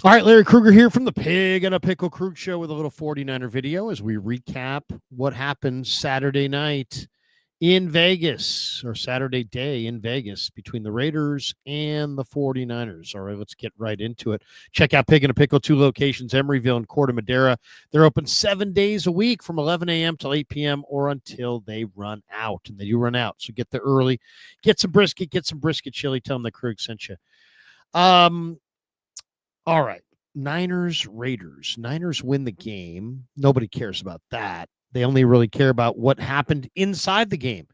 All right, Larry Krueger here from the Pig and a Pickle Krug Show with a little 49er video as we recap what happened Saturday night in Vegas, or Saturday day in Vegas, between the Raiders and the 49ers. All right, let's get right into it. Check out Pig and a Pickle, 2 locations, Emeryville and Corte Madera. They're open 7 days a week from 11 a.m. till 8 p.m. or until they run out. And they do run out, so get there early. Get some brisket chili. Tell them the Krug sent you. All right. Niners, Raiders. Niners win the game. Nobody cares about that. They only really care about what happened inside the game.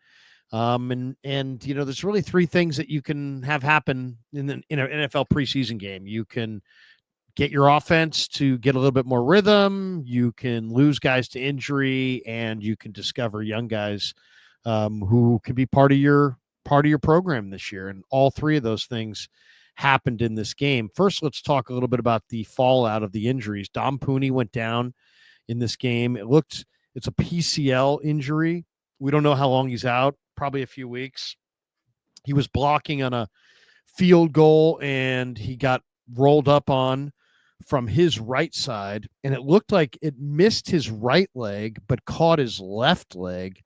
And you know, there's really 3 things that you can have happen in an NFL preseason game. You can get your offense to get a little bit more rhythm. You can lose guys to injury, and you can discover young guys who can be part of your program this year. And all 3 of those things happened in this game. First, let's talk a little bit about the fallout of the injuries. Dom Purdy went down in this game. It's a PCL injury. We don't know how long he's out, probably a few weeks. He was blocking on a field goal, and he got rolled up on from his right side, and it looked like it missed his right leg but caught his left leg,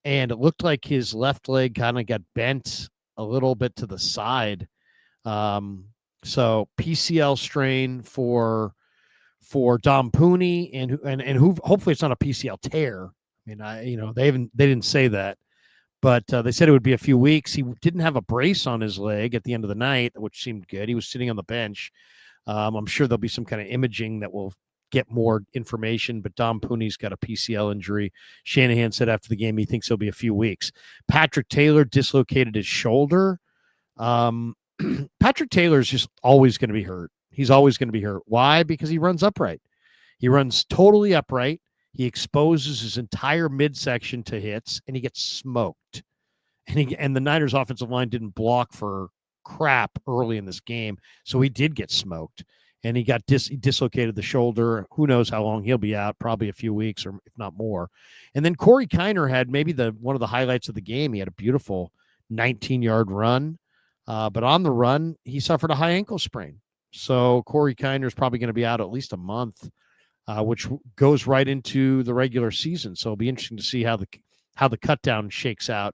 and it looked like his left leg kind of got bent a little bit to the side. So PCL strain for Dom Purdy, and who hopefully it's not a PCL tear. I mean, they didn't say that, but they said it would be a few weeks. He didn't have a brace on his leg at the end of the night, which seemed good. He was sitting on the bench. I'm sure there'll be some kind of imaging that will get more information, but Dom Purdy's got a PCL injury. Shanahan said after the game he thinks it'll be a few weeks. Patrick Taylor dislocated his shoulder. Patrick Taylor is just always going to be hurt. He's always going to be hurt. Why? Because he runs upright. He runs totally upright. He exposes his entire midsection to hits, and he gets smoked. And the Niners offensive line didn't block for crap early in this game, so he did get smoked. And he dislocated the shoulder. Who knows how long he'll be out? Probably a few weeks, or if not more. And then Corey Kiner had maybe one of the highlights of the game. He had a beautiful 19-yard run. But on the run, he suffered a high ankle sprain. So Corey Kiner is probably going to be out at least a month, which goes right into the regular season. So it'll be interesting to see how the cut down shakes out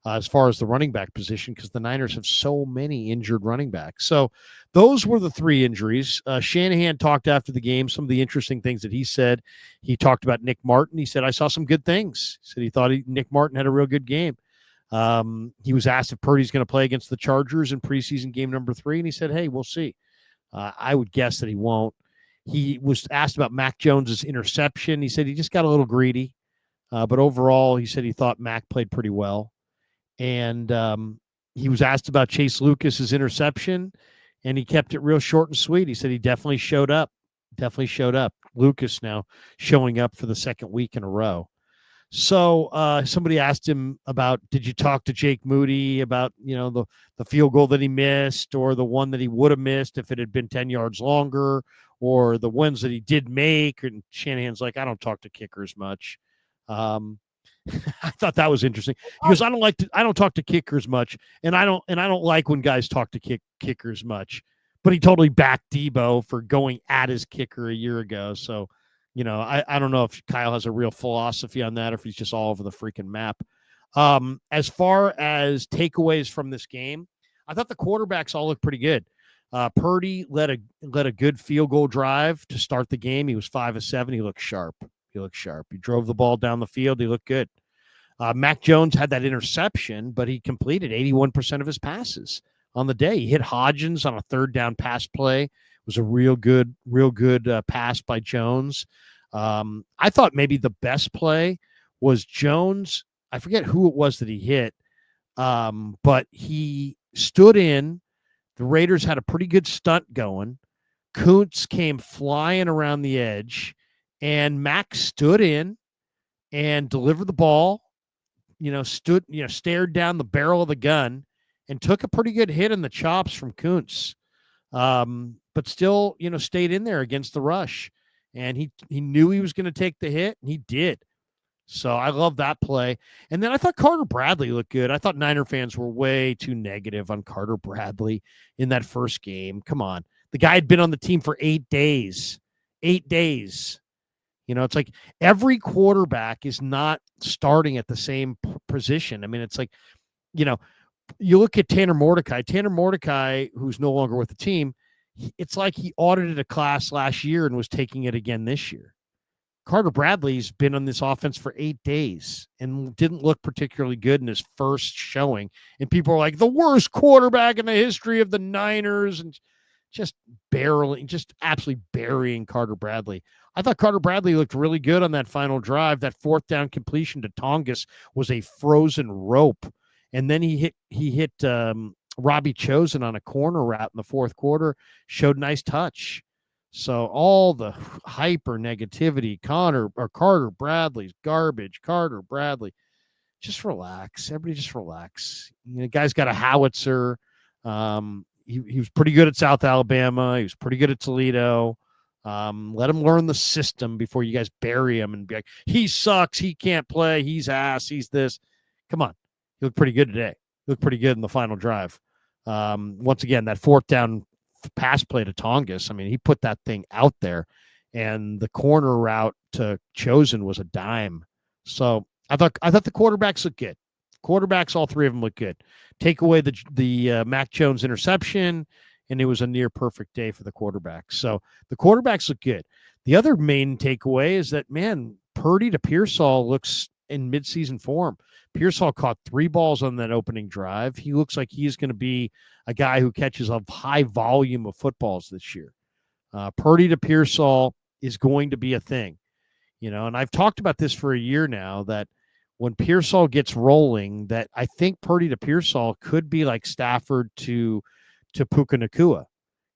as far as the running back position, because the Niners have so many injured running backs. So those were the 3 injuries. Shanahan talked after the game, some of the interesting things that he said. He talked about Nick Martin. He said, I saw some good things. He said he thought Nick Martin had a real good game. He was asked if Purdy's going to play against the Chargers in preseason game number 3, and he said, hey, we'll see. I would guess that he won't. He was asked about Mac Jones's interception. He said he just got a little greedy, but overall, he said he thought Mac played pretty well. And he was asked about Chase Lucas's interception, and he kept it real short and sweet. He said he definitely showed up. Lucas now showing up for the 2nd week in a row. So somebody asked him about, did you talk to Jake Moody about, the field goal that he missed, or the one that he would have missed if it had been 10 yards longer, or the ones that he did make? And Shanahan's like, I don't talk to kickers much. I thought that was interesting. He goes, I don't talk to kickers much, and I don't like when guys talk to kickers much. But he totally backed Debo for going at his kicker a year ago. So, I don't know if Kyle has a real philosophy on that, or if he's just all over the freaking map. As far as takeaways from this game, I thought the quarterbacks all looked pretty good. Purdy led a good field goal drive to start the game. He was 5 of 7. He looked sharp. He drove the ball down the field. He looked good. Mac Jones had that interception, but he completed 81% of his passes on the day. He hit Hodgins on a 3rd down pass play. It was a real good pass by Jones. I thought maybe the best play was Jones. I forget who it was that he hit, but he stood in. The Raiders had a pretty good stunt going. Kuntz came flying around the edge, and Mac stood in and delivered the ball, stared down the barrel of the gun and took a pretty good hit in the chops from Kuntz. But still, stayed in there against the rush. And he knew he was going to take the hit, and he did. So I love that play. And then I thought Carter Bradley looked good. I thought Niner fans were way too negative on Carter Bradley in that first game. Come on. The guy had been on the team for 8 days. 8 days. It's like every quarterback is not starting at the same position. I mean, it's like, you know, you look at Tanner Mordecai. Tanner Mordecai, who's no longer with the team, it's like he audited a class last year and was taking it again this year. Carter Bradley's been on this offense for 8 days and didn't look particularly good in his first showing. And people are like, the worst quarterback in the history of the Niners, and just absolutely burying Carter Bradley. I thought Carter Bradley looked really good on that final drive. That fourth down completion to Tongas was a frozen rope. And then he hit Robbie Chosen on a corner route in the fourth quarter, showed nice touch. So all the hyper negativity, Carter Bradley's garbage, Carter Bradley, just relax. Everybody just relax. Guy's got a howitzer. He was pretty good at South Alabama. He was pretty good at Toledo. Let him learn the system before you guys bury him and be like, he sucks. He can't play. He's ass. He's this. Come on. He looked pretty good today. He looked pretty good in the final drive. Once again, that fourth down pass play to Tongas. I mean, he put that thing out there, and the corner route to Chosen was a dime. So I thought the quarterbacks looked good. Quarterbacks, all three of them look good. Take away the Mac Jones interception, and it was a near perfect day for the quarterbacks. So the quarterbacks look good. The other main takeaway is that, man, Purdy to Pearsall looks in midseason form. Pearsall caught 3 balls on that opening drive. He looks like he's going to be a guy who catches a high volume of footballs this year. Purdy to Pearsall is going to be a thing, and I've talked about this for a year now, that when Pearsall gets rolling, that I think Purdy to Pearsall could be like Stafford to Puka Nacua,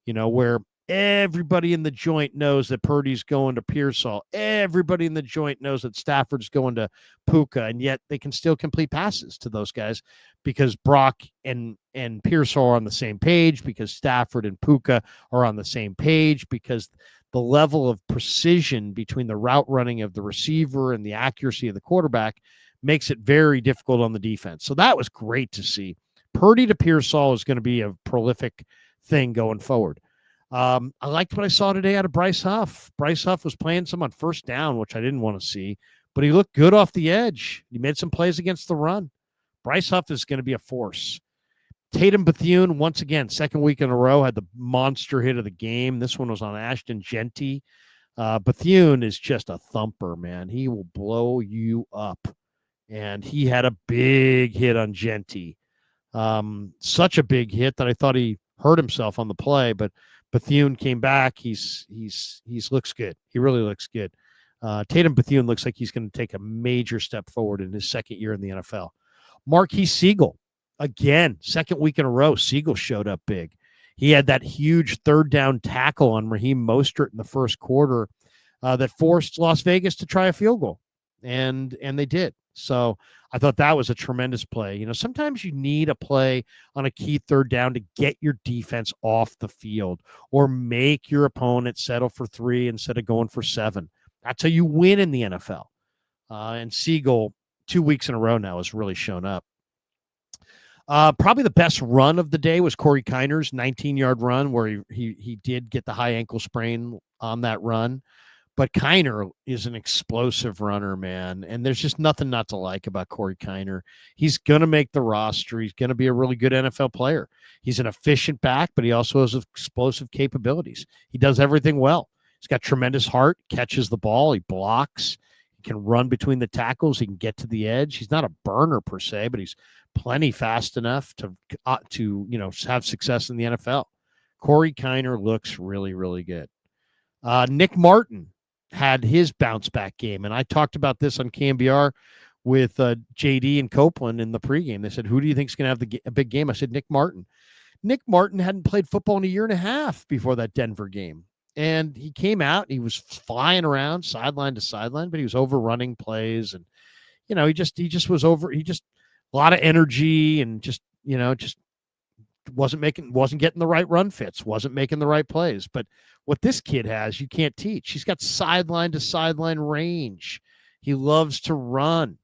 where everybody in the joint knows that Purdy's going to Pearsall. Everybody in the joint knows that Stafford's going to Puka, and yet they can still complete passes to those guys because Brock and Pearsall are on the same page, because Stafford and Puka are on the same page, because the level of precision between the route running of the receiver and the accuracy of the quarterback makes it very difficult on the defense. So that was great to see. Purdy to Pearsall is going to be a prolific thing going forward. I liked what I saw today out of Bryce Huff. Bryce Huff was playing some on first down, which I didn't want to see, but he looked good off the edge. He made some plays against the run. Bryce Huff is going to be a force. Tatum Bethune, once again, second week in a row, had the monster hit of the game. This one was on Ashton Genty. Bethune is just a thumper, man. He will blow you up. And he had a big hit on Genty. Such a big hit that I thought he hurt himself on the play, but Bethune came back. He's looks good. He really looks good. Tatum Bethune looks like he's going to take a major step forward in his second year in the NFL. Marquise Siegel, again, second week in a row, Siegel showed up big. He had that huge third down tackle on Raheem Mostert in the first quarter that forced Las Vegas to try a field goal, and they did. So I thought that was a tremendous play. Sometimes you need a play on a key third down to get your defense off the field or make your opponent settle for 3 instead of going for 7. That's how you win in the NFL. And Siegel, 2 weeks in a row now, has really shown up. Probably the best run of the day was Corey Kiner's 19-yard run, where he did get the high ankle sprain on that run. But Kiner is an explosive runner, man. And there's just nothing not to like about Corey Kiner. He's going to make the roster. He's going to be a really good NFL player. He's an efficient back, but he also has explosive capabilities. He does everything well. He's got tremendous heart, catches the ball, he blocks, he can run between the tackles, he can get to the edge. He's not a burner per se, but he's plenty fast enough to have success in the NFL. Corey Kiner looks really, really good. Nick Martin had his bounce back game. And I talked about this on KMBR with JD and Copeland in the pregame. They said, who do you think is going to have a big game? I said, Nick Martin. Nick Martin hadn't played football in a year and a half before that Denver game. And he came out, he was flying around sideline to sideline, but he was overrunning plays. And, he just was a lot of energy and just wasn't getting the right run fits, wasn't making the right plays. But what this kid has, you can't teach. He's got sideline to sideline range. He loves to run.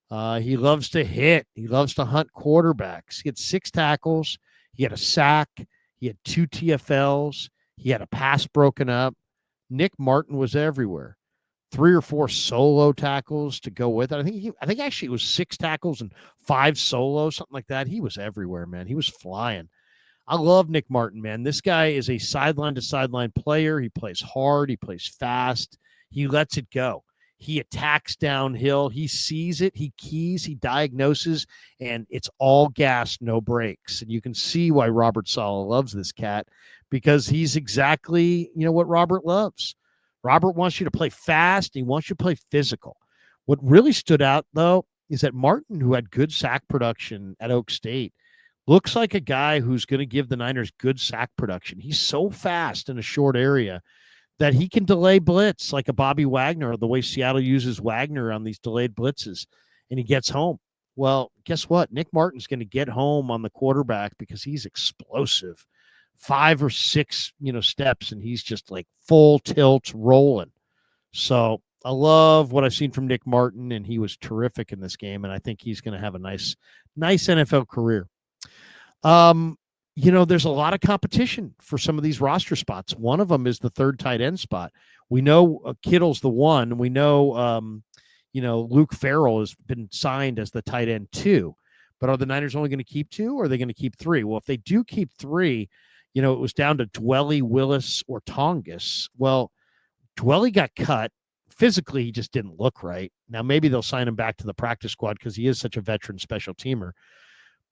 He loves to hit. He loves to hunt quarterbacks. He had 6 tackles. He had a sack. He had 2 TFLs. He had a pass broken up. Nick Martin was everywhere. 3 or 4 solo tackles to go with it. I think actually it was 6 tackles and 5 solos, something like that. He was everywhere, man. He was flying. I love Nick Martin, man. This guy is a sideline to sideline player. He plays hard. He plays fast. He lets it go. He attacks downhill. He sees it. He keys. He diagnoses, and it's all gas, no brakes. And you can see why Robert Saleh loves this cat, because he's exactly, what Robert loves. Robert wants you to play fast. He wants you to play physical. What really stood out, though, is that Martin, who had good sack production at Oak State, looks like a guy who's going to give the Niners good sack production. He's so fast in a short area that he can delay blitz like a Bobby Wagner, or the way Seattle uses Wagner on these delayed blitzes, and he gets home. Well, guess what? Nick Martin's going to get home on the quarterback because he's explosive. 5 or 6, steps, and he's just like full tilt rolling. So I love what I've seen from Nick Martin, and he was terrific in this game, and I think he's going to have a nice NFL career. There's a lot of competition for some of these roster spots. One of them is the third tight end spot. We know Kittle's the one. We know, Luke Farrell has been signed as the tight end 2. But are the Niners only going to keep 2, or are they going to keep 3? Well, if they do keep 3, it was down to Dwelly, Willis, or Tongas. Well, Dwelly got cut. Physically, he just didn't look right. Now, maybe they'll sign him back to the practice squad because he is such a veteran special teamer.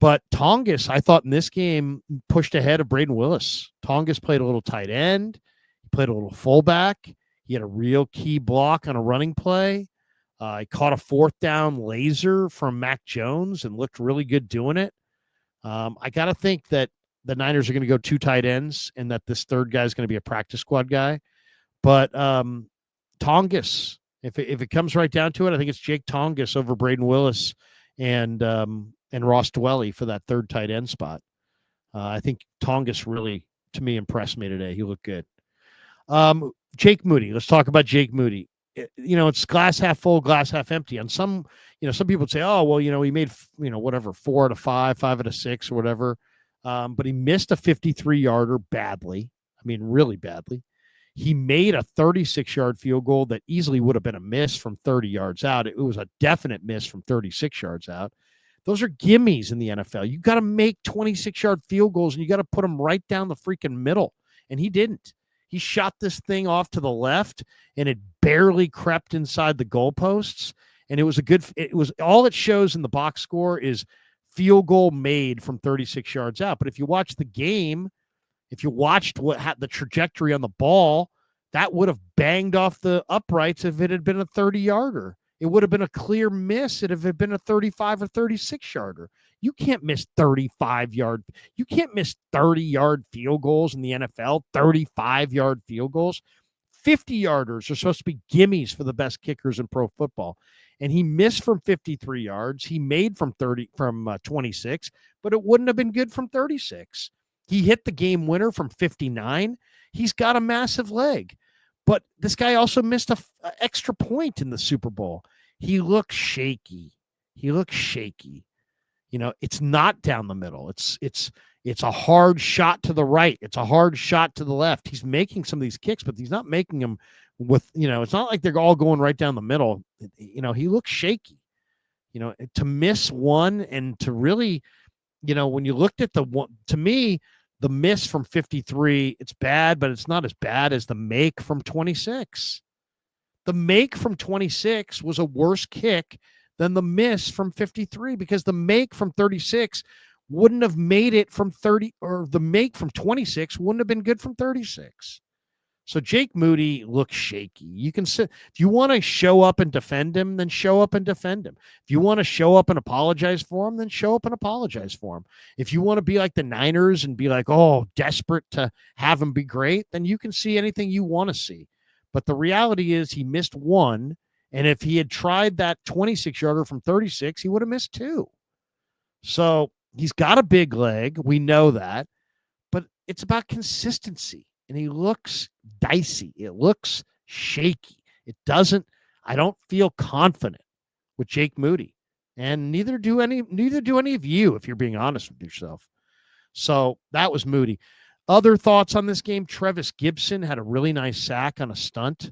But Tongas, I thought in this game, pushed ahead of Braden Willis. Tongas played a little tight end. He played a little fullback. He had a real key block on a running play. He caught a 4th down laser from Mac Jones and looked really good doing it. I got to think that the Niners are going to go 2 tight ends and that this third guy is going to be a practice squad guy. But Tongas, if it comes right down to it, I think it's Jake Tongas over Braden Willis and Ross Dwelly for that third tight end spot. I think Tongas really, to me, impressed me today. He looked good. Jake Moody. Let's talk about Jake Moody. It's glass half full, glass half empty. On some people would say, oh, well, he made, whatever, 4 out of 5, 5 out of 6 or whatever. But he missed a 53-yarder badly. I mean, really badly. He made a 36-yard field goal that easily would have been a miss from 30 yards out. It was a definite miss from 36 yards out. Those are gimmies in the NFL. You got to make 26-yard field goals, and you got to put them right down the freaking middle. And he didn't. He shot this thing off to the left, and it barely crept inside the goalposts. And it was all it shows in the box score is field goal made from 36 yards out. But if you watch the game, if you watched what had the trajectory on the ball, that would have banged off the uprights if it had been a 30-yarder. It would have been a clear miss if it had been a 35 or 36-yarder. You can't miss 35-yard. You can't miss 30-yard field goals in the NFL, 35-yard field goals. 50-yarders are supposed to be gimmies for the best kickers in pro football. And he missed from 53 yards. He made from 26, but it wouldn't have been good from 36. He hit the game winner from 59. He's got a massive leg. But this guy also missed an extra point in the Super Bowl. He looks shaky. It's not down the middle. It's a hard shot to the right. It's a hard shot to the left. He's making some of these kicks, but he's not making them with, it's not like they're all going right down the middle. He looks shaky. To miss one and to really, when you looked at the one, to me, the miss from 53, it's bad, but it's not as bad as the make from 26. The make from 26 was a worse kick than the miss from 53 because the make from 36 wouldn't have made it from 30, or the make from 26 wouldn't have been good from 36. So Jake Moody looks shaky. You can sit, if you want to show up and defend him, then show up and defend him. If you want to show up and apologize for him, then show up and apologize for him. If you want to be like the Niners and be like, oh, desperate to have him be great, then you can see anything you want to see. But the reality is he missed one. And if he had tried that 26-yarder from 36, he would have missed 2. So he's got a big leg. We know that. But it's about consistency. And he looks dicey. It looks shaky. I don't feel confident with Jake Moody. And neither do any of you, if you're being honest with yourself. So that was Moody. Other thoughts on this game? Trevis Gibson had a really nice sack on a stunt.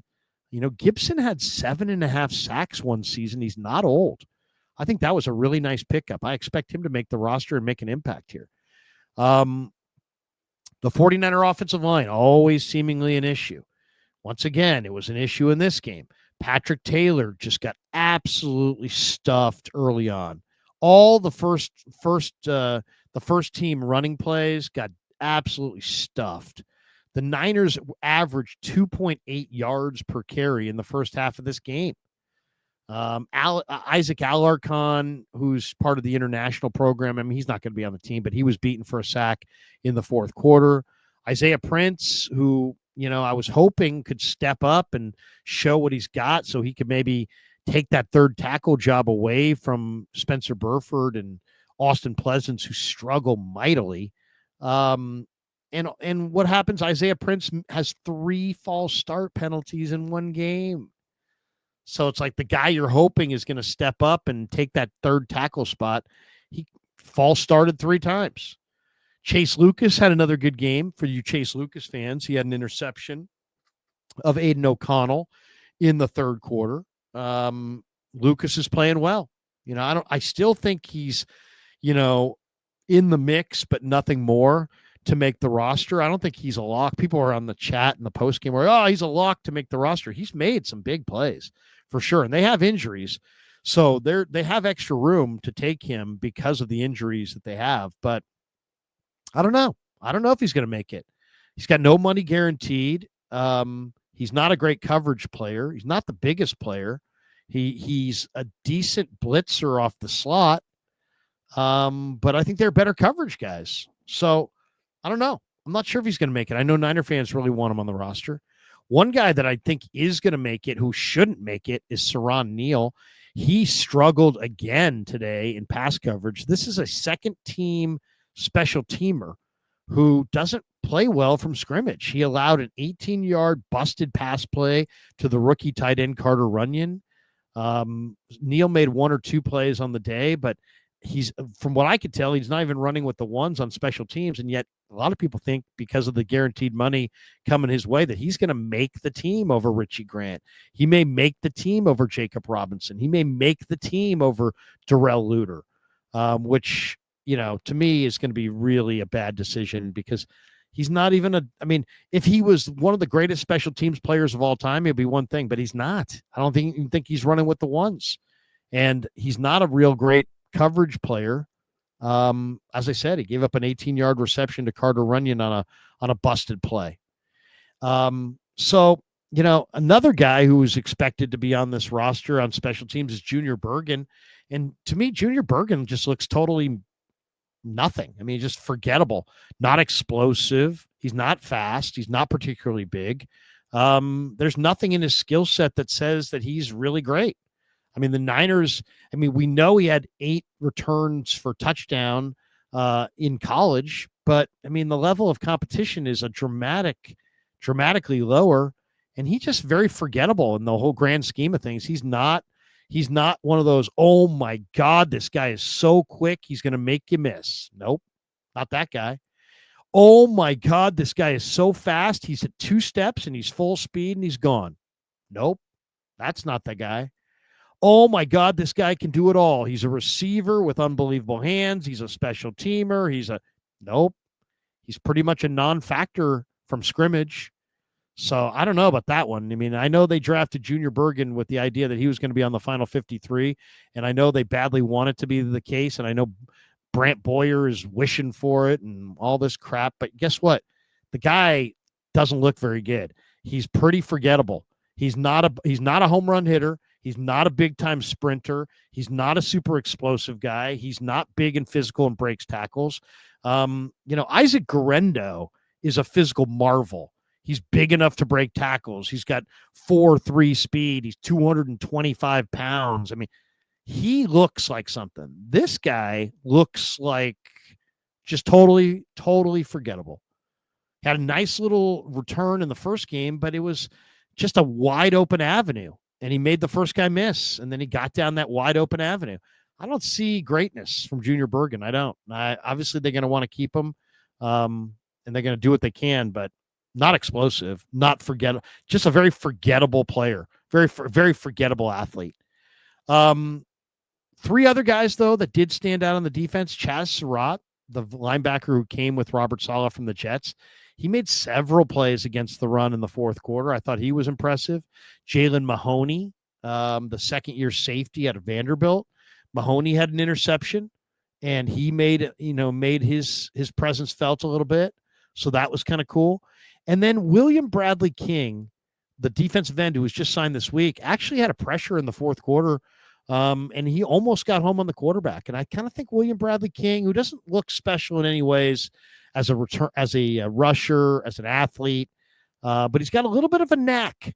Gibson had 7.5 sacks one season. He's not old. I think that was a really nice pickup. I expect him to make the roster and make an impact here. The 49er offensive line, always seemingly an issue. Once again, it was an issue in this game. Patrick Taylor just got absolutely stuffed early on. All the first team running plays got absolutely stuffed. The Niners averaged 2.8 yards per carry in the first half of this game. Isaac Alarcon, who's part of the international program, I mean, he's not going to be on the team, but he was beaten for a sack in the fourth quarter. Isaiah Prince, who, I was hoping could step up and show what he's got so he could maybe take that third tackle job away from Spencer Burford and Austin Pleasance, who struggle mightily. And what happens? Isaiah Prince has 3 false start penalties in one game. So it's like the guy you're hoping is going to step up and take that third tackle spot. He false started 3 times. Chase Lucas had another good game for you Chase Lucas fans. He had an interception of Aiden O'Connell in the third quarter. Lucas is playing well. I still think he's, in the mix, but nothing more to make the roster. I don't think he's a lock. People are on the chat in the post game where, he's a lock to make the roster. He's made some big plays for sure. And they have injuries. So they have extra room to take him because of the injuries that they have. But I don't know. I don't know if he's going to make it. He's got no money guaranteed. He's not a great coverage player. He's not the biggest player. He's a decent blitzer off the slot. But I think they're better coverage guys. So I don't know. I'm not sure if he's going to make it. I know Niner fans really want him on the roster. One guy that I think is going to make it, who shouldn't make it, is Saran Neal. He struggled again today in pass coverage. This is a second-team special teamer who doesn't play well from scrimmage. He allowed an 18-yard busted pass play to the rookie tight end Carter Runyon. Neal made 1 or 2 plays on the day, but he's, from what I could tell, he's not even running with the ones on special teams, and yet a lot of people think because of the guaranteed money coming his way that he's going to make the team over Richie Grant. He may make the team over Jacob Robinson. He may make the team over Darrell Luter, which, to me is going to be really a bad decision because he's not even if he was one of the greatest special teams players of all time, it'd be one thing, but he's not. I don't think he's running with the ones, and he's not a real great coverage player. As I said, he gave up an 18-yard reception to Carter Runyon on a busted play. So, another guy who is expected to be on this roster on special teams is Junior Bergen. And to me, Junior Bergen just looks totally nothing. I mean, just forgettable, not explosive. He's not fast. He's not particularly big. There's nothing in his skill set that says that he's really great. I mean, the Niners, we know he had 8 returns for touchdown in college, but the level of competition is dramatically lower, and he's just very forgettable in the whole grand scheme of things. He's not one of those, oh my God, this guy is so quick, he's going to make you miss. Nope, not that guy. Oh my God, this guy is so fast, he's at 2 steps and he's full speed and he's gone. Nope, that's not the guy. Oh my God, this guy can do it all. He's a receiver with unbelievable hands. He's a special teamer. Nope. He's pretty much a non-factor from scrimmage. So I don't know about that one. I know they drafted Junior Bergen with the idea that he was going to be on the final 53, and I know they badly want it to be the case, and I know Brant Boyer is wishing for it and all this crap, but guess what? The guy doesn't look very good. He's pretty forgettable. He's not a home run hitter. He's not a big-time sprinter. He's not a super explosive guy. He's not big and physical and breaks tackles. Isaac Guerendo is a physical marvel. He's big enough to break tackles. He's got 4.3 speed. He's 225 pounds. He looks like something. This guy looks like just totally, totally forgettable. Had a nice little return in the first game, but it was just a wide open avenue. And he made the first guy miss, and then he got down that wide open avenue. I don't see greatness from Junior Bergen. I don't. Obviously, they're going to want to keep him. and they're going to do what they can, but not explosive, not just a very forgettable player, very forgettable athlete. Three other guys, though, that did stand out on the defense. Chaz Surratt, the linebacker who came with Robert Saleh from the Jets, he made several plays against the run in the fourth quarter. I thought he was impressive. Jalen Mahoney, the second-year safety out of Vanderbilt. Mahoney had an interception, and he made his presence felt a little bit. So that was kind of cool. And then William Bradley King, the defensive end who was just signed this week, actually had a pressure in the fourth quarter. And he almost got home on the quarterback. And I kind of think William Bradley King, who doesn't look special in any ways as a rusher, as an athlete, but he's got a little bit of a knack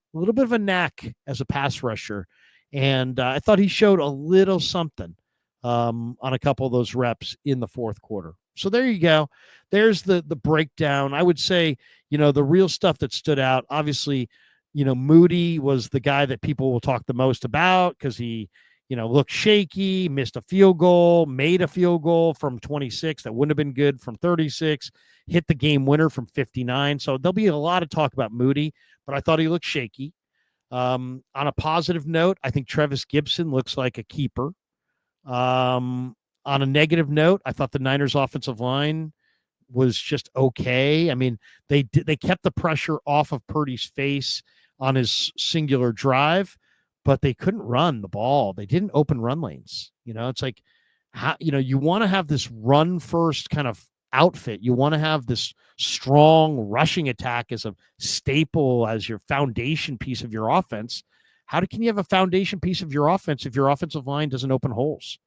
as a pass rusher. And I thought he showed a little something on a couple of those reps in the fourth quarter. So there you go. There's the breakdown. I would say, the real stuff that stood out, obviously, Moody was the guy that people will talk the most about because he, looked shaky, missed a field goal, made a field goal from 26 that wouldn't have been good from 36, hit the game winner from 59. So there'll be a lot of talk about Moody, but I thought he looked shaky. On a positive note, I think Trevis Gibson looks like a keeper. On a negative note, I thought the Niners offensive line was just okay. I mean, they kept the pressure off of Purdy's face on his singular drive, but they couldn't run the ball. They didn't open run lanes. It's like, you want to have this run first kind of outfit. You want to have this strong rushing attack as a staple, as your foundation piece of your offense. Can you have a foundation piece of your offense if your offensive line doesn't open holes?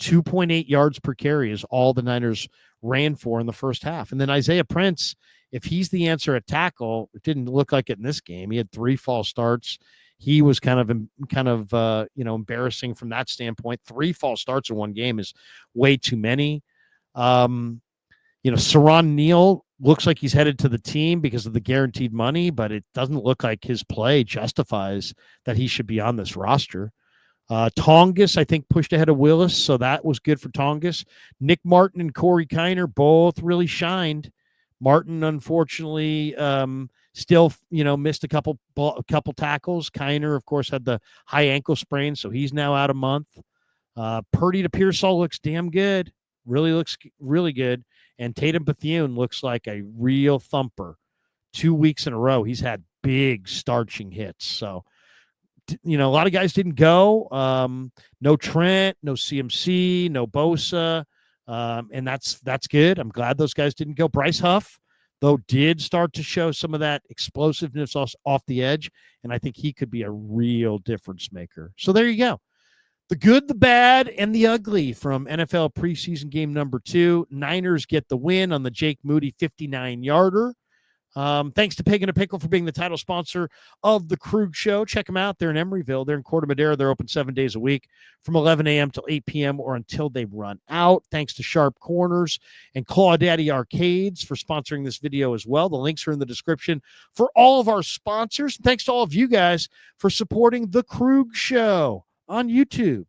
2.8 yards per carry is all the Niners ran for in the first half. And then Isaiah Prince, if he's the answer at tackle, it didn't look like it in this game. He had 3 false starts. He was kind of embarrassing from that standpoint. 3 false starts in one game is way too many. Saron Neal looks like he's headed to the team because of the guaranteed money, but it doesn't look like his play justifies that he should be on this roster. Tongas, I think, pushed ahead of Willis, so that was good for Tongas. Nick Martin and Corey Kiner both really shined. Martin, unfortunately, still, missed a couple tackles. Kiner, of course, had the high ankle sprain, so he's now out a month. Purdy to Pearsall looks damn good. Really looks really good. And Tatum Bethune looks like a real thumper. 2 weeks in a row, he's had big starching hits. So, a lot of guys didn't go. No Trent, no CMC, no Bosa. And that's good. I'm glad those guys didn't go. Bryce Huff, though, did start to show some of that explosiveness off the edge, and I think he could be a real difference maker. So there you go. The good, the bad, and the ugly from NFL preseason game number 2. Niners get the win on the Jake Moody 59-yarder. Thanks to Pig and a Pickle for being the title sponsor of the Krug Show. Check them out. They're in Emeryville. They're in Corte Madera. They're open 7 days a week from 11 a.m. till 8 p.m. or until they run out. Thanks to Sharp Corners and Claw Daddy Arcades for sponsoring this video as well. The links are in the description for all of our sponsors. Thanks to all of you guys for supporting the Krug Show on YouTube.